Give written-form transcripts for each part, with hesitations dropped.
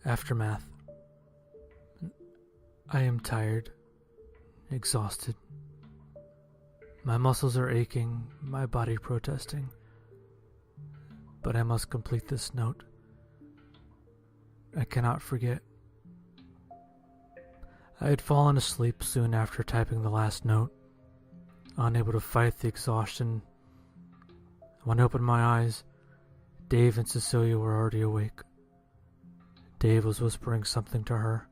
Aftermath. I am tired, exhausted. My muscles are aching, my body protesting. But I must complete this note. I cannot forget. I had fallen asleep soon after typing the last note, unable to fight the exhaustion. When I opened my eyes, Dave and Cecilia were already awake. Dave was whispering something to her,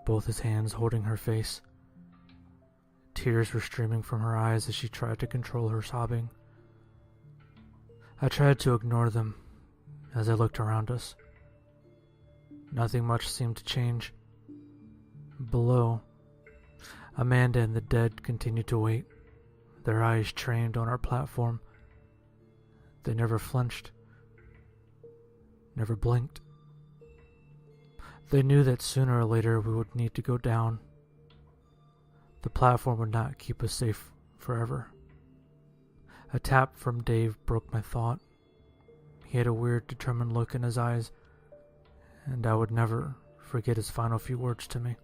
both his hands holding her face. Tears were streaming from her eyes as she tried to control her sobbing. I tried to ignore them as I looked around us. Nothing much seemed to change. Below, Amanda and the dead continued to wait, their eyes trained on our platform. They never flinched, never blinked. They knew that sooner or later we would need to go down. The platform would not keep us safe forever. A tap from Dave broke my thought. He had a weird, determined look in his eyes, and I would never forget his final few words to me.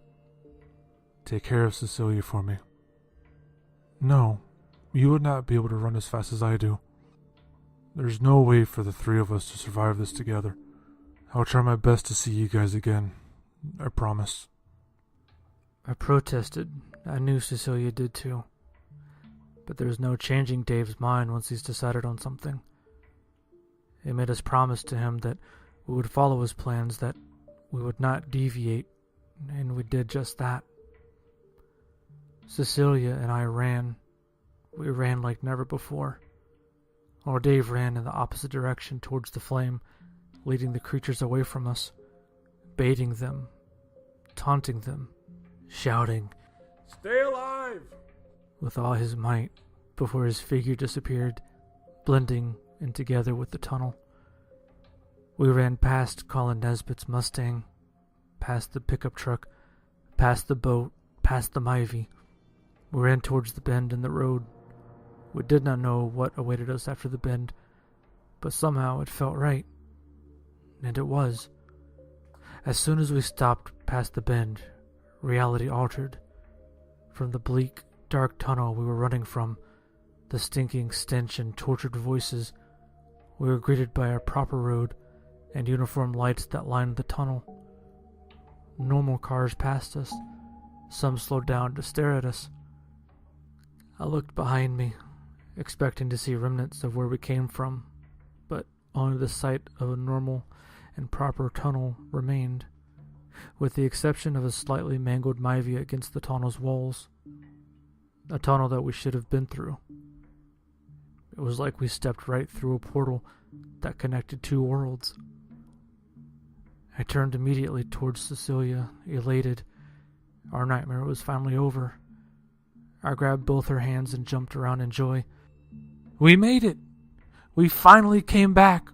Take care of Cecilia for me. No, you would not be able to run as fast as I do. There's no way for the three of us to survive this together. I'll try my best to see you guys again. I promise. I protested. I knew Cecilia did too. But there was no changing Dave's mind once he's decided on something. It made us promise to him that we would follow his plans, that we would not deviate, and we did just that. Cecilia and I ran. We ran like never before. While Dave ran in the opposite direction towards the flame, leading the creatures away from us, baiting them, taunting them, shouting, "Stay alive!" with all his might before his figure disappeared, blending in together with the tunnel. We ran past Colin Nesbitt's Mustang, past the pickup truck, past the boat, past the Myuuji. We ran towards the bend in the road. We did not know what awaited us after the bend, but somehow it felt right. And it was. As soon as we stopped past the bend, reality altered. From the bleak, dark tunnel we were running from, the stinking stench and tortured voices, we were greeted by our proper road and uniform lights that lined the tunnel. Normal cars passed us. Some slowed down to stare at us. I looked behind me, expecting to see remnants of where we came from, but only the sight of a normal and proper tunnel remained, with the exception of a slightly mangled Myuuji against the tunnel's walls. A tunnel that we should have been through. It was like we stepped right through a portal that connected two worlds. I turned immediately towards Cecilia, elated. Our nightmare was finally over. I grabbed both her hands and jumped around in joy. "We made it! We finally came back!"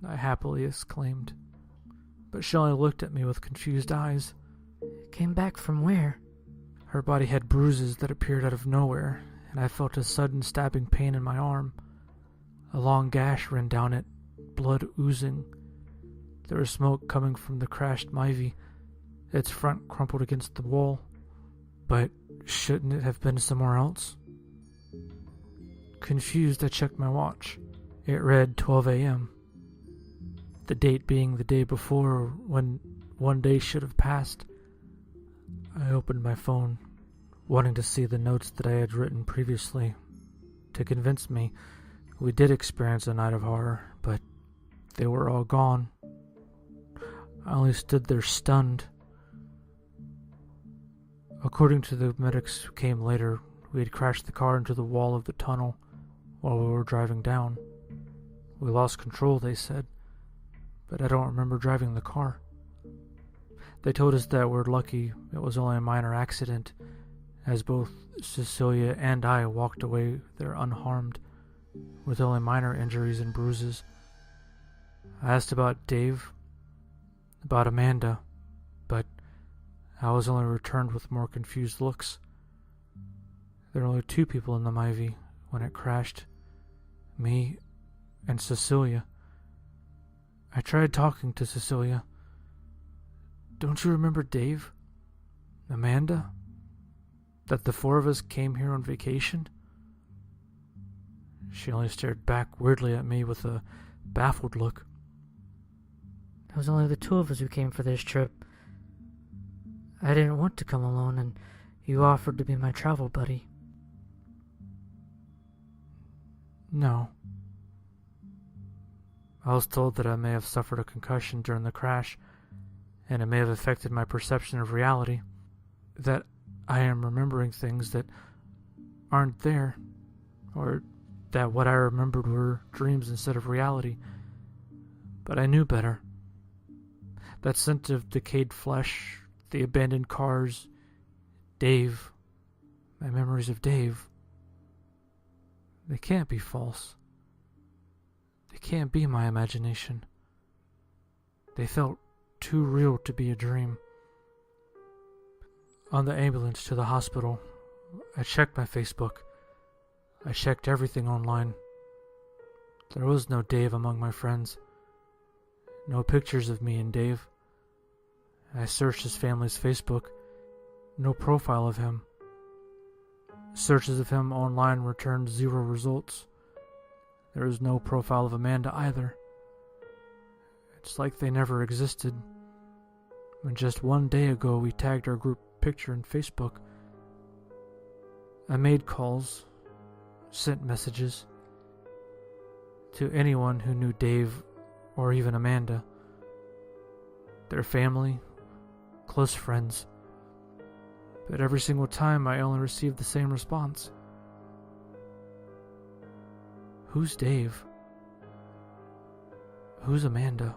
I happily exclaimed. But she only looked at me with confused eyes. "Came back from where?" Her body had bruises that appeared out of nowhere, and I felt a sudden stabbing pain in my arm. A long gash ran down it, blood oozing. There was smoke coming from the crashed Myuuji, its front crumpled against the wall. But shouldn't it have been somewhere else? Confused, I checked my watch. It read 12 a.m. The date being the day before, when one day should have passed. I opened my phone, wanting to see the notes that I had written previously, to convince me we did experience a night of horror, but they were all gone. I only stood there stunned. According to the medics who came later, we had crashed the car into the wall of the tunnel while we were driving down. We lost control, they said, but I don't remember driving the car. They told us that we're lucky it was only a minor accident, as both Cecilia and I walked away there unharmed, with only minor injuries and bruises. I asked about Dave, about Amanda, but I was only returned with more confused looks. There were only two people in the Myuuji when it crashed, me and Cecilia. I tried talking to Cecilia, Don't you remember Dave? Amanda? That the four of us came here on vacation? She only stared back weirdly at me with a baffled look. It was only the two of us who came for this trip. I didn't want to come alone, and you offered to be my travel buddy. No. I was told that I may have suffered a concussion during the crash, and it may have affected my perception of reality. That I am remembering things that aren't there, or that what I remembered were dreams instead of reality. But I knew better. That scent of decayed flesh, the abandoned cars, Dave, my memories of Dave, they can't be false. They can't be my imagination. They felt too real to be a dream. On the ambulance to the hospital, I checked my Facebook. I checked everything online. There was no Dave among my friends. No pictures of me and Dave. I searched his family's Facebook. No profile of him. Searches of him online returned 0 results. There was no profile of Amanda either. It's like they never existed. When just 1 day ago we tagged our group picture in Facebook. I made calls, sent messages to anyone who knew Dave or even Amanda, their family, close friends. But every single time I only received the same response. Who's Dave? Who's Amanda?